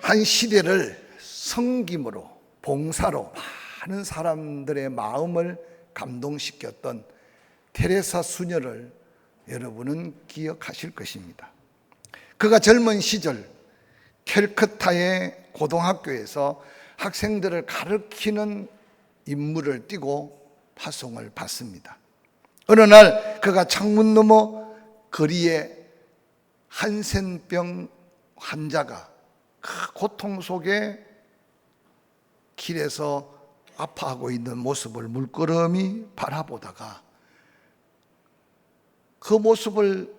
한 시대를 섬김으로, 봉사로 많은 사람들의 마음을 감동시켰던 테레사 수녀를 여러분은 기억하실 것입니다. 그가 젊은 시절 캘커타의 고등학교에서 학생들을 가르치는 임무를 띠고 파송을 받습니다. 어느 날 그가 창문 너머 거리에 한센병 환자가 그 고통 속에 길에서 아파하고 있는 모습을 물끄러미 바라보다가 그 모습을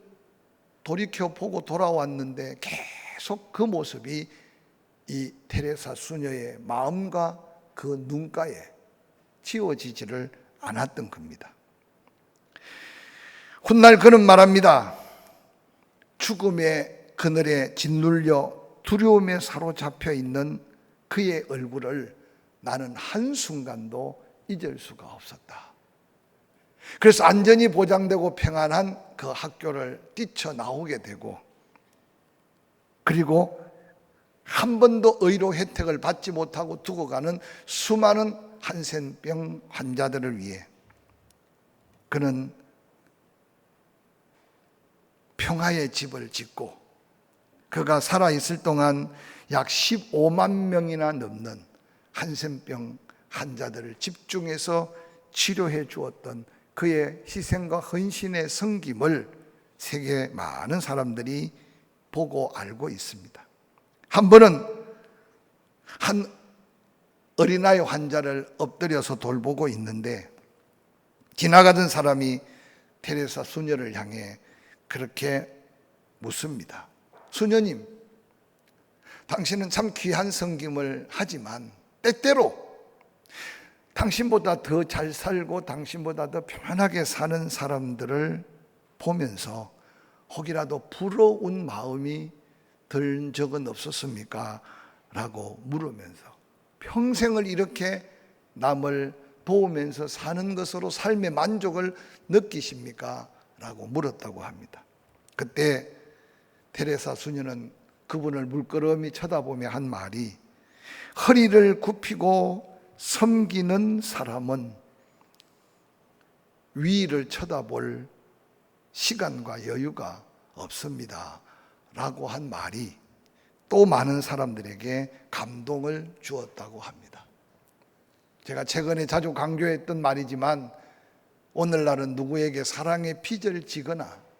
돌이켜보고 돌아왔는데 계속 그 모습이 이 테레사 수녀의 마음과 그 눈가에 지워지지를 않았던 겁니다. 훗날 그는 말합니다. 죽음의 그늘에 짓눌려 두려움에 사로잡혀 있는 그의 얼굴을 나는 한순간도 잊을 수가 없었다. 그래서 안전이 보장되고 평안한 그 학교를 뛰쳐나오게 되고, 그리고 한 번도 의료 혜택을 받지 못하고 두고 가는 수많은 한센병 환자들을 위해 그는 평화의 집을 짓고, 그가 살아있을 동안 약 15만 명이나 넘는 한센병 환자들을 집중해서 치료해 주었던 그의 희생과 헌신의 섬김을 세계 많은 사람들이 보고 알고 있습니다. 한 번은 한 어린아이 환자를 엎드려서 돌보고 있는데 지나가던 사람이 테레사 수녀를 향해 그렇게 묻습니다. 수녀님, 당신은 참 귀한 섬김을 하지만 때때로 당신보다 더 잘 살고 당신보다 더 편안하게 사는 사람들을 보면서 혹이라도 부러운 마음이 들 적은 없었습니까? 라고 물으면서 평생을 이렇게 남을 도우면서 사는 것으로 삶의 만족을 느끼십니까? 라고 물었다고 합니다. 그때 테레사 수녀는 그분을 물끄러미 쳐다보며 한 말이, 허리를 굽히고 섬기는 사람은 위를 쳐다볼 시간과 여유가 없습니다 라고 한 말이 또 많은 사람들에게 감동을 주었다고 합니다. 제가 최근에 자주 강조했던 말이지만 오늘날은 누구에게 사랑의 빚을 지거나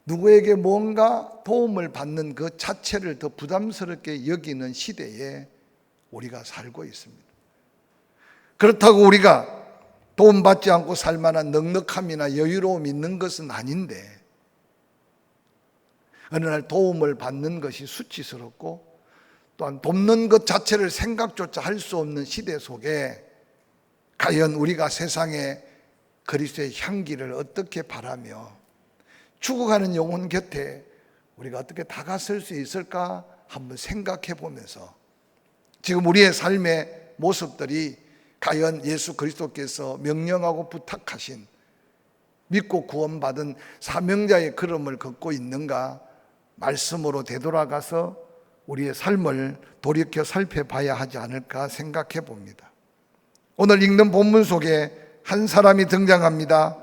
누구에게 뭔가 도움을 받는 그 자체를 더 부담스럽게 여기는 시대에 우리가 살고 있습니다. 그렇다고 우리가 도움받지 않고 살 만한 넉넉함이나 여유로움이 있는 것은 아닌데, 어느 날 도움을 받는 것이 수치스럽고 또한 돕는 것 자체를 생각조차 할 수 없는 시대 속에 과연 우리가 세상에 그리스도의 향기를 어떻게 바라며 죽어가는 영혼 곁에 우리가 어떻게 다가설 수 있을까 한번 생각해 보면서 지금 우리의 삶의 모습들이 과연 예수 그리스도께서 명령하고 부탁하신 믿고 구원받은 사명자의 걸음을 걷고 있는가 말씀으로 되돌아가서 우리의 삶을 돌이켜 살펴봐야 하지 않을까 생각해 봅니다. 오늘 읽는 본문 속에 한 사람이 등장합니다.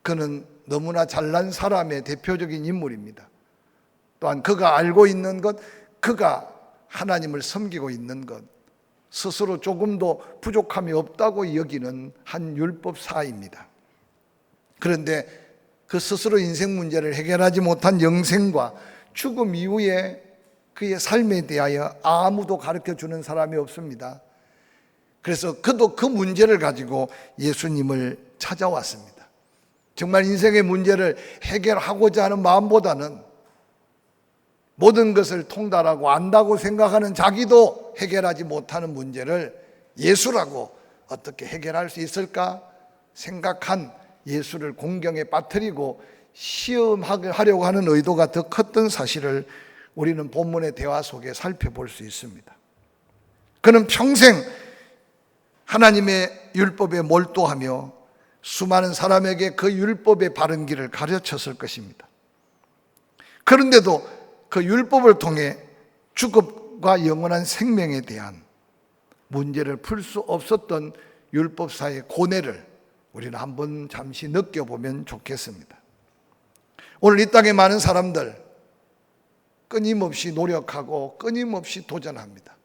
그는 너무나 잘난 사람의 대표적인 인물입니다. 또한 그가 알고 있는 것, 그가 하나님을 섬기고 있는 것, 스스로 조금도 부족함이 없다고 여기는 한 율법사입니다. 그런데 그 스스로 인생 문제를 해결하지 못한 영생과 죽음 이후에 그의 삶에 대하여 아무도 가르쳐주는 사람이 없습니다. 그래서 그도 그 문제를 가지고 예수님을 찾아왔습니다. 정말 인생의 문제를 해결하고자 하는 마음보다는 모든 것을 통달하고 안다고 생각하는 자기도 해결하지 못하는 문제를 예수라고 어떻게 해결할 수 있을까 생각한 예수를 공경에 빠뜨리고 시험하려고 하는 의도가 더 컸던 사실을 우리는 본문의 대화 속에 살펴볼 수 있습니다. 그는 평생 하나님의 율법에 몰두하며 수많은 사람에게 그 율법의 바른 길을 가르쳤을 것입니다. 그런데도 그 율법을 통해 율법과 영원한 생명에 대한 문제를 풀 수 없었던 율법사의 고뇌를 우리는 한번 잠시 느껴보면 좋겠습니다. 오늘 이 땅에 많은 사람들 끊임없이 노력하고 끊임없이 도전합니다.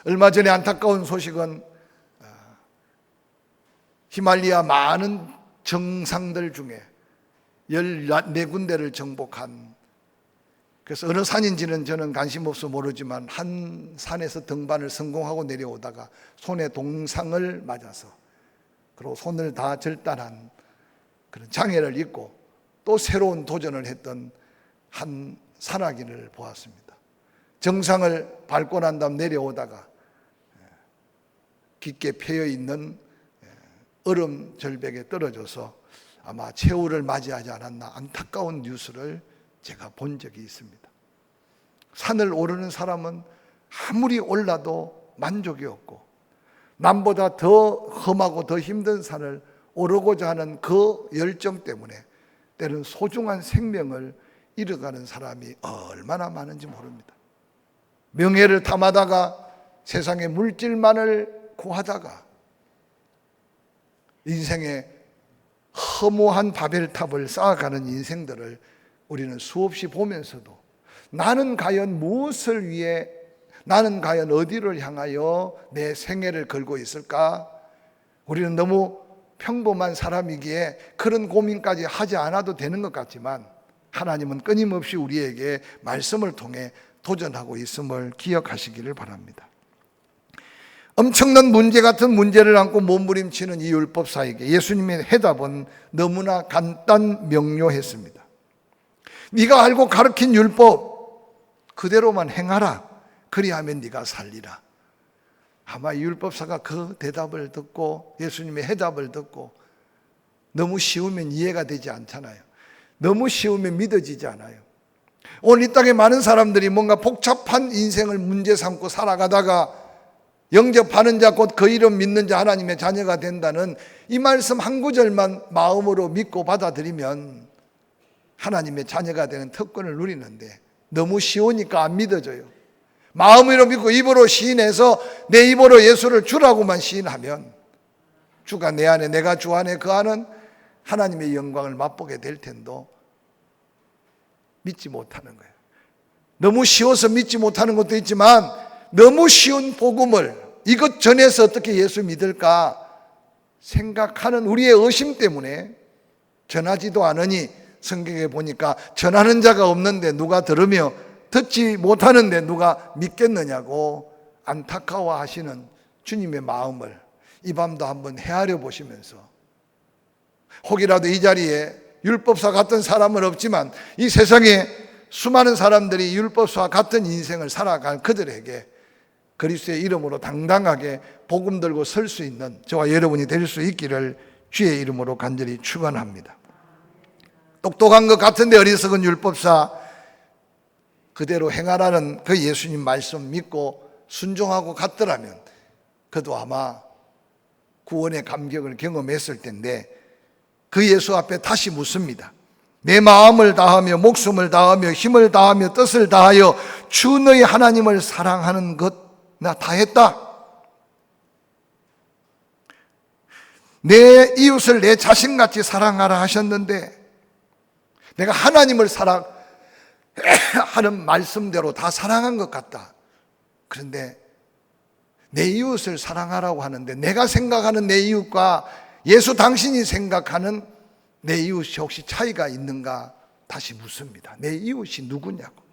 얼마 전에 안타까운 소식은 히말리아 많은 정상들 중에 14군데를 정복한, 그래서 어느 산인지는 저는 관심 없어 모르지만 한 산에서 등반을 성공하고 내려오다가 손에 동상을 맞아서 그리고 손을 다 절단한 그런 장애를 입고 또 새로운 도전을 했던 한 산악인을 보았습니다. 정상을 밟고 난 다음 내려오다가 깊게 패여 있는 얼음 절벽에 떨어져서 아마 최후를 맞이하지 않았나 안타까운 뉴스를 제가 본 적이 있습니다. 산을 오르는 사람은 아무리 올라도 만족이 없고 남보다 더 험하고 더 힘든 산을 오르고자 하는 그 열정 때문에 때로는 소중한 생명을 잃어가는 사람이 얼마나 많은지 모릅니다. 명예를 탐하다가 세상의 물질만을 구하다가 인생의 허무한 바벨탑을 쌓아가는 인생들을 우리는 수없이 보면서도 나는 과연 무엇을 위해, 나는 과연 어디를 향하여 내 생애를 걸고 있을까? 우리는 너무 평범한 사람이기에 그런 고민까지 하지 않아도 되는 것 같지만 하나님은 끊임없이 우리에게 말씀을 통해 도전하고 있음을 기억하시기를 바랍니다. 엄청난 문제 같은 문제를 안고 몸부림치는 이 율법사에게 예수님의 해답은 너무나 간단 명료했습니다. 네가 알고 가르친 율법 그대로만 행하라. 그리하면 네가 살리라. 아마 이 율법사가 그 대답을 듣고 예수님의 해답을 듣고 너무 쉬우면 이해가 되지 않잖아요. 너무 쉬우면 믿어지지 않아요. 오늘 이 땅에 많은 사람들이 뭔가 복잡한 인생을 문제 삼고 살아가다가 영접하는 자 곧 그 이름 믿는 자 하나님의 자녀가 된다는 이 말씀 한 구절만 마음으로 믿고 받아들이면 하나님의 자녀가 되는 특권을 누리는데 너무 쉬우니까 안 믿어져요. 마음으로 믿고 입으로 시인해서 내 입으로 예수를 주라고만 시인하면 주가 내 안에 내가 주 안에 그 안은 하나님의 영광을 맛보게 될 텐도 믿지 못하는 거예요. 너무 쉬워서 믿지 못하는 것도 있지만 너무 쉬운 복음을 이것 전해서 어떻게 예수 믿을까 생각하는 우리의 의심 때문에 전하지도 않으니 성경에 보니까 전하는 자가 없는데 누가 들으며 듣지 못하는데 누가 믿겠느냐고 안타까워하시는 주님의 마음을 이 밤도 한번 헤아려 보시면서 혹이라도 이 자리에 율법사 같은 사람은 없지만 이 세상에 수많은 사람들이 율법사와 같은 인생을 살아갈 그들에게 그리스도의 이름으로 당당하게 복음 들고 설 수 있는 저와 여러분이 될 수 있기를 주의 이름으로 간절히 축원합니다. 똑똑한 것 같은데 어리석은 율법사 그대로 행하라는 그 예수님 말씀 믿고 순종하고 갔더라면 그도 아마 구원의 감격을 경험했을 텐데 그 예수 앞에 다시 묻습니다. 내 마음을 다하며 목숨을 다하며 힘을 다하며 뜻을 다하여 주 너희 하나님을 사랑하는 것 나 다 했다. 내 이웃을 내 자신같이 사랑하라 하셨는데 내가 하나님을 사랑하는 말씀대로 다 사랑한 것 같다. 그런데 내 이웃을 사랑하라고 하는데 내가 생각하는 내 이웃과 예수 당신이 생각하는 내 이웃이 혹시 차이가 있는가 다시 묻습니다. 내 이웃이 누구냐고.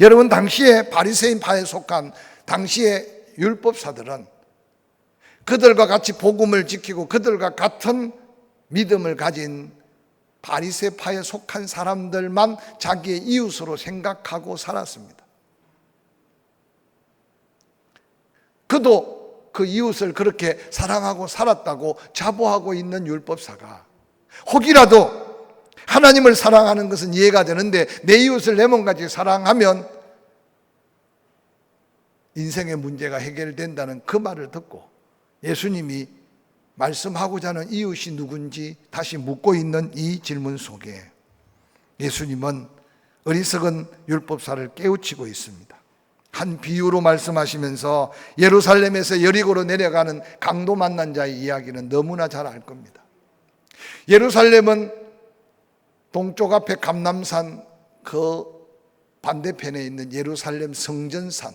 여러분 당시에 바리새인파에 속한 당시의 율법사들은 그들과 같이 복음을 지키고 그들과 같은 믿음을 가진 바리새파에 속한 사람들만 자기의 이웃으로 생각하고 살았습니다. 그도 그 이웃을 그렇게 사랑하고 살았다고 자부하고 있는 율법사가 혹이라도 하나님을 사랑하는 것은 이해가 되는데 내 이웃을 내 몸같이 사랑하면 인생의 문제가 해결된다는 그 말을 듣고 예수님이 말씀하고자 하는 이웃이 누군지 다시 묻고 있는 이 질문 속에 예수님은 어리석은 율법사를 깨우치고 있습니다. 한 비유로 말씀하시면서 예루살렘에서 여리고로 내려가는 강도 만난 자의 이야기는 너무나 잘 알 겁니다. 예루살렘은 동쪽 앞에 감람산 그 반대편에 있는 예루살렘 성전산,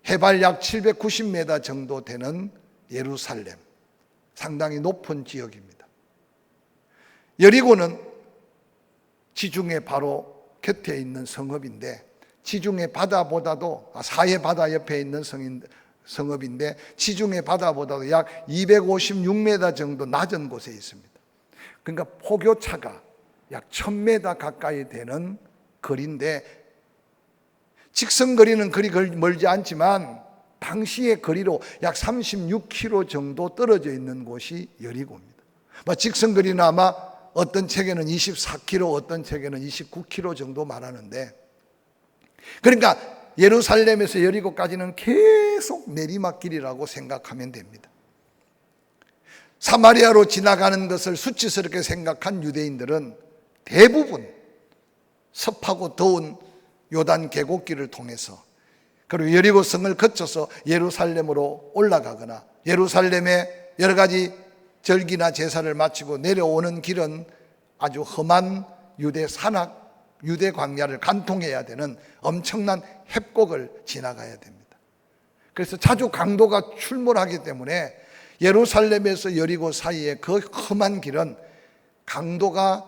해발 약 790m 정도 되는 예루살렘, 상당히 높은 지역입니다. 여리고는 지중해 바로 곁에 있는 성읍인데, 지중해 바다보다도 사해 바다 옆에 있는 성읍인데 지중해 바다보다도 약 256m 정도 낮은 곳에 있습니다. 그러니까 포교차가 약 1000m 가까이 되는 거리인데, 직선거리는 그리 멀지 않지만 당시의 거리로 약 36km 정도 떨어져 있는 곳이 여리고입니다. 직선거리는 아마 어떤 책에는 24km, 어떤 책에는 29km 정도 말하는데, 그러니까 예루살렘에서 여리고까지는 계속 내리막길이라고 생각하면 됩니다. 사마리아로 지나가는 것을 수치스럽게 생각한 유대인들은 대부분 습하고 더운 요단 계곡길을 통해서, 그리고 여리고 성을 거쳐서 예루살렘으로 올라가거나 예루살렘에 여러 가지 절기나 제사를 마치고 내려오는 길은 아주 험한 유대 산악, 유대 광야를 관통해야 되는 엄청난 협곡을 지나가야 됩니다. 그래서 자주 강도가 출몰하기 때문에 예루살렘에서 여리고 사이의 그 험한 길은 강도가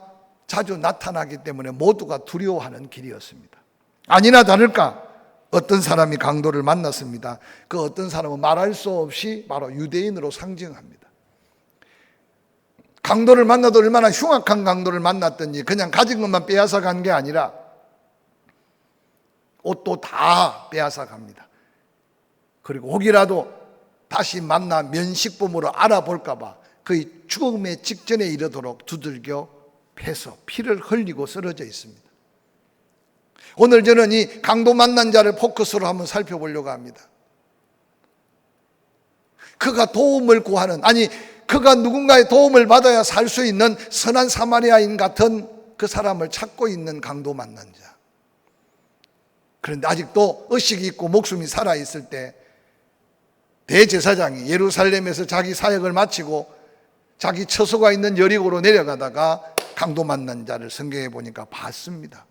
자주 나타나기 때문에 모두가 두려워하는 길이었습니다. 아니나 다를까 어떤 사람이 강도를 만났습니다. 그 어떤 사람은 말할 수 없이 바로 유대인으로 상징합니다. 강도를 만나도 얼마나 흉악한 강도를 만났든지 그냥 가진 것만 빼앗아 간 게 아니라 옷도 다 빼앗아 갑니다. 그리고 혹이라도 다시 만나 면식범으로 알아볼까 봐 그의 죽음의 직전에 이르도록 두들겨 패서 피를 흘리고 쓰러져 있습니다. 오늘 저는 이 강도 만난 자를 포커스로 한번 살펴보려고 합니다. 그가 도움을 구하는, 아니 그가 누군가의 도움을 받아야 살 수 있는 선한 사마리아인 같은 그 사람을 찾고 있는 강도 만난 자. 그런데 아직도 의식이 있고 목숨이 살아있을 때 대제사장이 예루살렘에서 자기 사역을 마치고 자기 처소가 있는 여리고로 내려가다가 강도 만난 자를 성경에 보니까 봤습니다.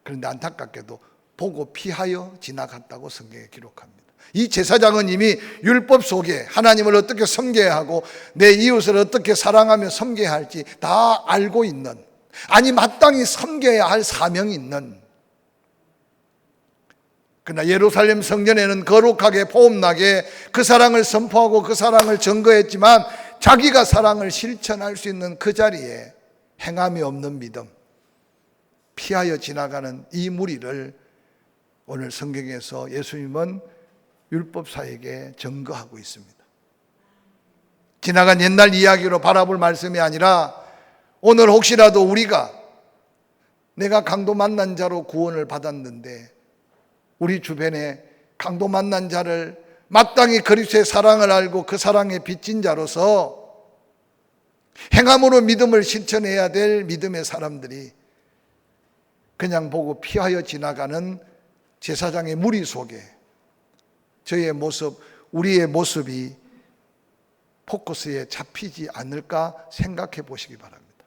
그런데 안타깝게도 보고 피하여 지나갔다고 성경에 기록합니다. 이 제사장은 이미 율법 속에 하나님을 어떻게 섬겨야 하고 내 이웃을 어떻게 사랑하며 섬겨야 할지 다 알고 있는, 아니 마땅히 섬겨야 할 사명이 있는, 그러나 예루살렘 성전에는 거룩하게 포음나게 그 사랑을 선포하고 그 사랑을 증거했지만 자기가 사랑을 실천할 수 있는 그 자리에 행함이 없는 믿음, 피하여 지나가는 이 무리를 오늘 성경에서 예수님은 율법사에게 증거하고 있습니다. 지나간 옛날 이야기로 바라볼 말씀이 아니라 오늘 혹시라도 우리가 내가 강도 만난 자로 구원을 받았는데 우리 주변에 강도 만난 자를 마땅히 그리스도의 사랑을 알고 그 사랑에 빚진 자로서 행함으로 믿음을 실천해야 될 믿음의 사람들이 그냥 보고 피하여 지나가는 제사장의 무리 속에 저의 모습, 우리의 모습이 포커스에 잡히지 않을까 생각해 보시기 바랍니다.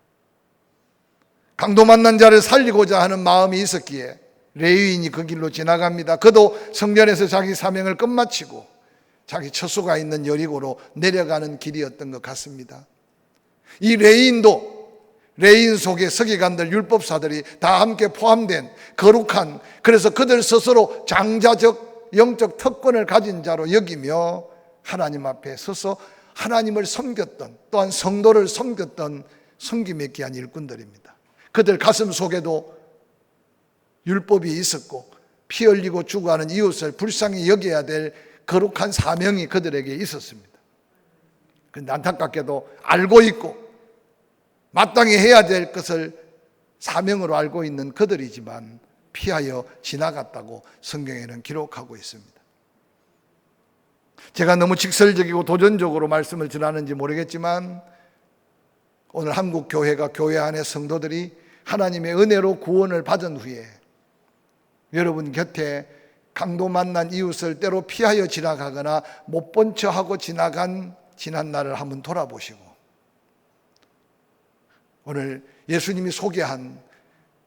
강도 만난 자를 살리고자 하는 마음이 있었기에 레위인이 그 길로 지나갑니다. 그도 성전에서 자기 사명을 끝마치고 자기 처소가 있는 여리고로 내려가는 길이었던 것 같습니다. 이 레위인도 레위인 속에 서기관들, 율법사들이 다 함께 포함된 거룩한, 그래서 그들 스스로 장자적 영적 특권을 가진 자로 여기며 하나님 앞에 서서 하나님을 섬겼던, 또한 성도를 섬겼던 섬김에 귀한 일꾼들입니다. 그들 가슴 속에도 율법이 있었고 피 흘리고 죽어가는 이웃을 불쌍히 여겨야 될 거룩한 사명이 그들에게 있었습니다. 그런데 안타깝게도 알고 있고 마땅히 해야 될 것을 사명으로 알고 있는 그들이지만 피하여 지나갔다고 성경에는 기록하고 있습니다. 제가 너무 직설적이고 도전적으로 말씀을 전하는지 모르겠지만 오늘 한국 교회가, 교회 안의 성도들이 하나님의 은혜로 구원을 받은 후에 여러분 곁에 강도 만난 이웃을 때로 피하여 지나가거나 못 본 척하고 지나간 지난 날을 한번 돌아보시고, 오늘 예수님이 소개한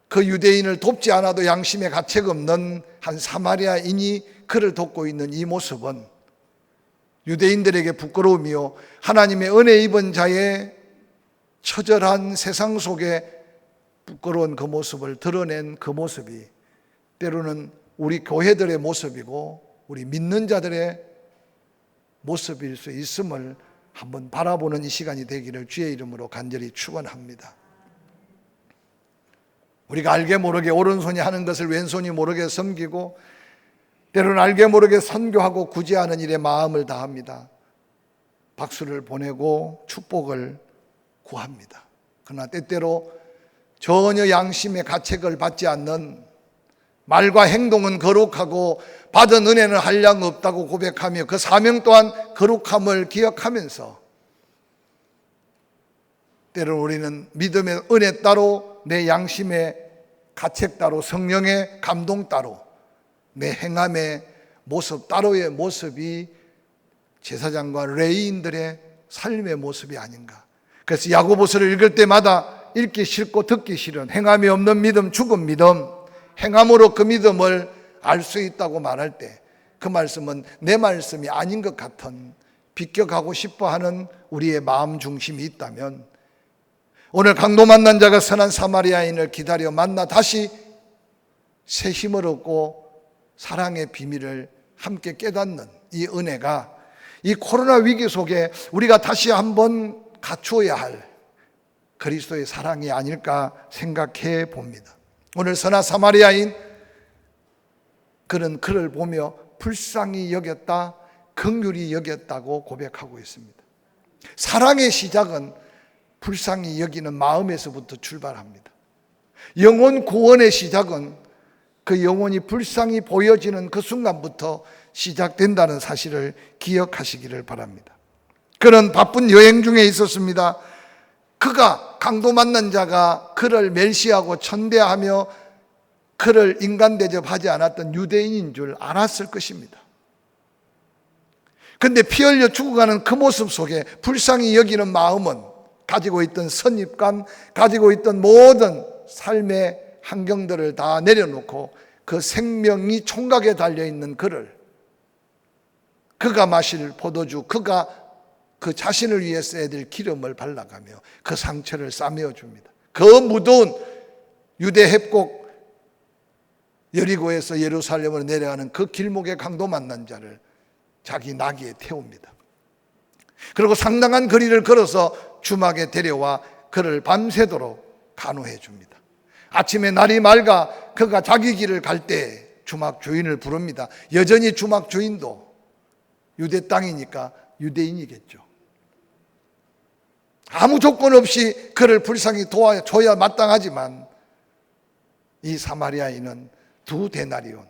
그 유대인을 돕지 않아도 양심의 가책 없는 한 사마리아인이 그를 돕고 있는 이 모습은 유대인들에게 부끄러움이요, 하나님의 은혜 입은 자의 처절한 세상 속에 부끄러운 그 모습을 드러낸 그 모습이 때로는 우리 교회들의 모습이고 우리 믿는 자들의 모습일 수 있음을 한번 바라보는 이 시간이 되기를 주의 이름으로 간절히 축원합니다. 우리가 알게 모르게 오른손이 하는 것을 왼손이 모르게 섬기고 때로는 알게 모르게 선교하고 구제하는 일에 마음을 다합니다. 박수를 보내고 축복을 구합니다. 그러나 때때로 전혀 양심의 가책을 받지 않는 말과 행동은 거룩하고 받은 은혜는 한량 없다고 고백하며 그 사명 또한 거룩함을 기억하면서 때로는 우리는 믿음의 은혜 따로 내 양심의 가책 따로 성령의 감동 따로 내 행함의 모습 따로의 모습이 제사장과 레위인들의 삶의 모습이 아닌가. 그래서 야고보서를 읽을 때마다 읽기 싫고 듣기 싫은 행함이 없는 믿음, 죽은 믿음, 행함으로 그 믿음을 알 수 있다고 말할 때 그 말씀은 내 말씀이 아닌 것 같은 비껴가고 싶어하는 우리의 마음 중심이 있다면 오늘 강도 만난 자가 선한 사마리아인을 기다려 만나 다시 새 힘을 얻고 사랑의 비밀을 함께 깨닫는 이 은혜가 이 코로나 위기 속에 우리가 다시 한번 갖추어야 할 그리스도의 사랑이 아닐까 생각해 봅니다. 오늘 선한 사마리아인, 그는 그를 보며 불쌍히 여겼다, 긍휼히 여겼다고 고백하고 있습니다. 사랑의 시작은 불쌍히 여기는 마음에서부터 출발합니다. 영혼 구원의 시작은 그 영혼이 불쌍히 보여지는 그 순간부터 시작된다는 사실을 기억하시기를 바랍니다. 그는 바쁜 여행 중에 있었습니다. 그가 강도 만난 자가 그를 멸시하고 천대하며 그를 인간 대접하지 않았던 유대인인 줄 알았을 것입니다. 그런데 피 흘려 죽어가는 그 모습 속에 불쌍히 여기는 마음은 가지고 있던 선입관, 가지고 있던 모든 삶의 환경들을 다 내려놓고 그 생명이 총각에 달려있는 그를, 그가 마실 포도주, 그가 그 자신을 위해 써야 될 기름을 발라가며 그 상처를 싸매어 줍니다. 그 무더운 유대 협곡 여리고에서 예루살렘으로 내려가는 그 길목에 강도 만난 자를 자기 나귀에 태웁니다. 그리고 상당한 거리를 걸어서 주막에 데려와 그를 밤새도록 간호해 줍니다. 아침에 날이 맑아 그가 자기 길을 갈 때 주막 주인을 부릅니다. 여전히 주막 주인도 유대 땅이니까 유대인이겠죠. 아무 조건 없이 그를 불쌍히 도와줘야 마땅하지만 이 사마리아인은 2데나리온,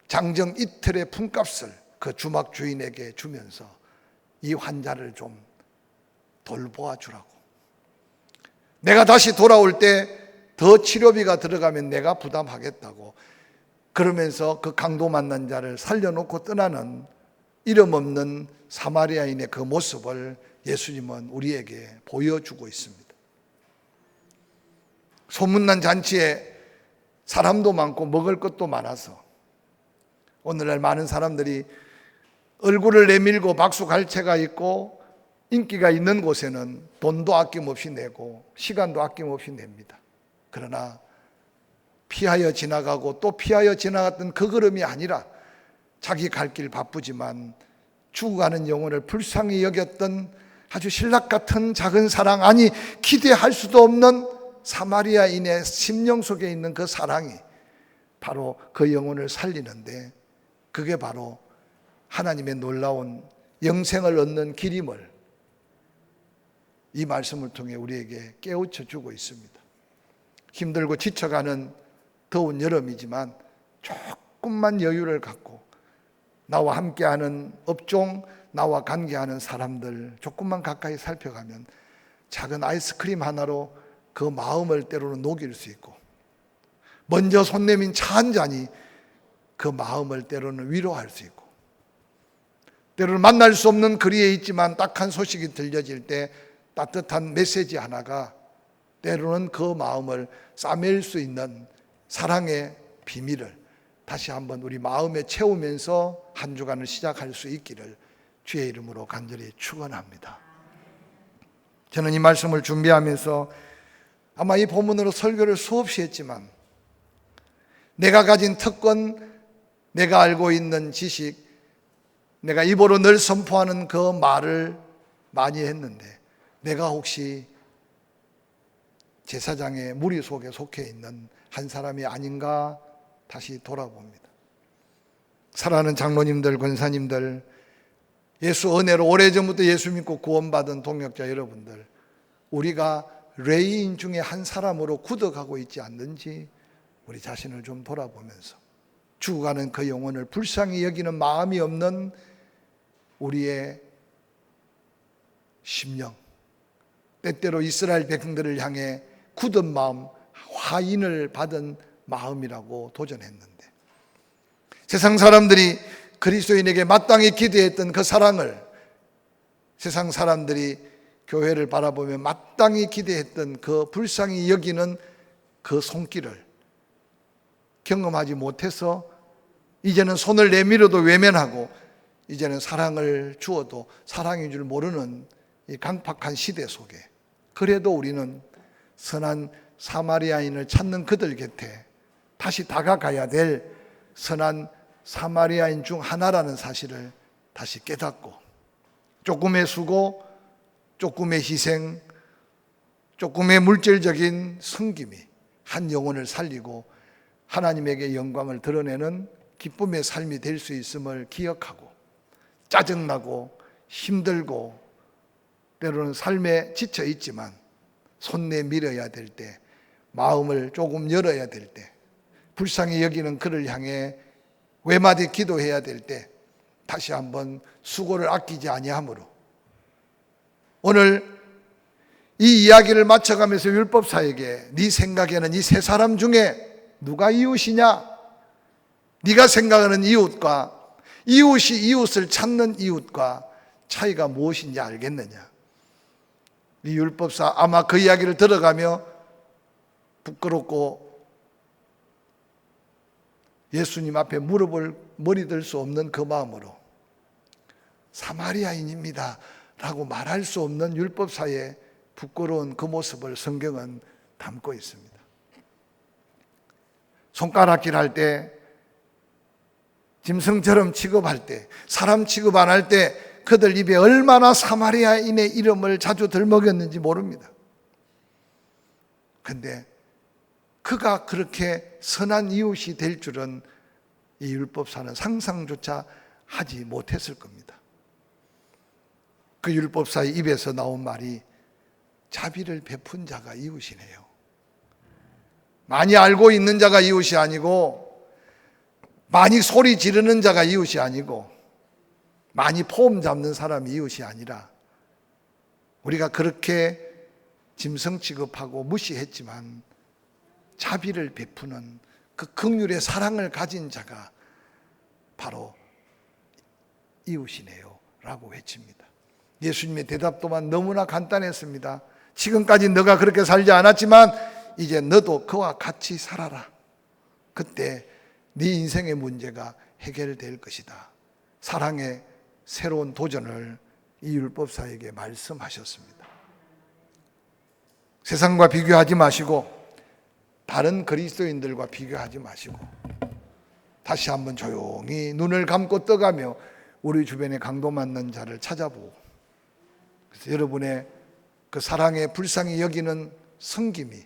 장정 이틀의 품값을 그 주막 주인에게 주면서 이 환자를 좀 돌보아 주라고, 내가 다시 돌아올 때 더 치료비가 들어가면 내가 부담하겠다고, 그러면서 그 강도 만난 자를 살려놓고 떠나는 이름 없는 사마리아인의 그 모습을 예수님은 우리에게 보여주고 있습니다. 소문난 잔치에 사람도 많고 먹을 것도 많아서 오늘날 많은 사람들이 얼굴을 내밀고 박수갈채가 있고 인기가 있는 곳에는 돈도 아낌없이 내고 시간도 아낌없이 냅니다. 그러나 피하여 지나가고 또 피하여 지나갔던 그 걸음이 아니라 자기 갈 길 바쁘지만 죽어가는 영혼을 불쌍히 여겼던 아주 신락 같은 작은 사랑, 아니 기대할 수도 없는 사마리아인의 심령 속에 있는 그 사랑이 바로 그 영혼을 살리는데, 그게 바로 하나님의 놀라운 영생을 얻는 길임을 이 말씀을 통해 우리에게 깨우쳐 주고 있습니다. 힘들고 지쳐가는 더운 여름이지만 조금만 여유를 갖고 나와 함께하는 업종, 나와 관계하는 사람들 조금만 가까이 살펴가면 작은 아이스크림 하나로 그 마음을 때로는 녹일 수 있고, 먼저 손 내민 차 한 잔이 그 마음을 때로는 위로할 수 있고, 때로는 만날 수 없는 거리에 있지만 딱한 소식이 들려질 때 따뜻한 메시지 하나가 때로는 그 마음을 싸맬 수 있는 사랑의 비밀을 다시 한번 우리 마음에 채우면서 한 주간을 시작할 수 있기를 주의 이름으로 간절히 축원합니다. 저는 이 말씀을 준비하면서 아마 이 본문으로 설교를 수없이 했지만 내가 가진 특권, 내가 알고 있는 지식, 내가 입으로 늘 선포하는 그 말을 많이 했는데 내가 혹시 제사장의 무리 속에 속해 있는 한 사람이 아닌가 다시 돌아봅니다. 사랑하는 장로님들, 권사님들, 예수 은혜로 오래전부터 예수 믿고 구원받은 동역자 여러분들, 우리가 레위인 중에 한 사람으로 굳어가고 있지 않는지 우리 자신을 좀 돌아보면서 죽어가는 그 영혼을 불쌍히 여기는 마음이 없는 우리의 심령, 때때로 이스라엘 백성들을 향해 굳은 마음, 화인을 받은 마음이라고 도전했는데, 세상 사람들이 그리스도인에게 마땅히 기대했던 그 사랑을, 세상 사람들이 교회를 바라보며 마땅히 기대했던 그 불쌍히 여기는 그 손길을 경험하지 못해서 이제는 손을 내밀어도 외면하고 이제는 사랑을 주어도 사랑인 줄 모르는 이 강팍한 시대 속에, 그래도 우리는 선한 사마리아인을 찾는 그들 곁에 다시 다가가야 될 선한 사마리아인 중 하나라는 사실을 다시 깨닫고, 조금의 수고, 조금의 희생, 조금의 물질적인 섬김이 한 영혼을 살리고 하나님에게 영광을 드러내는 기쁨의 삶이 될 수 있음을 기억하고, 짜증나고 힘들고 때로는 삶에 지쳐 있지만 손 내밀어야 될 때, 마음을 조금 열어야 될 때, 불쌍히 여기는 그를 향해 외마디 기도해야 될 때 다시 한번 수고를 아끼지 아니하므로, 오늘 이 이야기를 맞춰가면서 율법사에게 네 생각에는 이 세 사람 중에 누가 이웃이냐? 네가 생각하는 이웃과 이웃이 이웃을 찾는 이웃과 차이가 무엇인지 알겠느냐? 이 율법사 아마 그 이야기를 들어가며 부끄럽고 예수님 앞에 무릎을 머리들 수 없는 그 마음으로 사마리아인입니다 라고 말할 수 없는 율법사의 부끄러운 그 모습을 성경은 담고 있습니다. 손가락질 할 때, 짐승처럼 취급할 때, 사람 취급 안 할 때 그들 입에 얼마나 사마리아인의 이름을 자주 들먹였는지 모릅니다. 그런데 그가 그렇게 선한 이웃이 될 줄은 이 율법사는 상상조차 하지 못했을 겁니다. 그 율법사의 입에서 나온 말이 자비를 베푼 자가 이웃이네요. 많이 알고 있는 자가 이웃이 아니고, 많이 소리 지르는 자가 이웃이 아니고, 많이 폼 잡는 사람이 이웃이 아니라, 우리가 그렇게 짐승 취급하고 무시했지만 자비를 베푸는 그 긍휼의 사랑을 가진 자가 바로 이웃이네요 라고 외칩니다. 예수님의 대답 또한 너무나 간단했습니다. 지금까지 너가 그렇게 살지 않았지만 이제 너도 그와 같이 살아라. 그때 네 인생의 문제가 해결될 것이다. 사랑의 새로운 도전을 이 율법사에게 말씀하셨습니다. 세상과 비교하지 마시고, 다른 그리스도인들과 비교하지 마시고, 다시 한번 조용히 눈을 감고 떠가며 우리 주변에 강도 맞는 자를 찾아보고, 그래서 여러분의 그 사랑에 불쌍히 여기는 섬김이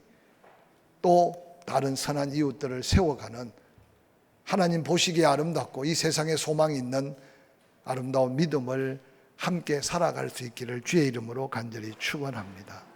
또 다른 선한 이웃들을 세워가는, 하나님 보시기에 아름답고 이 세상에 소망이 있는 아름다운 믿음을 함께 살아갈 수 있기를 주의 이름으로 간절히 축원합니다.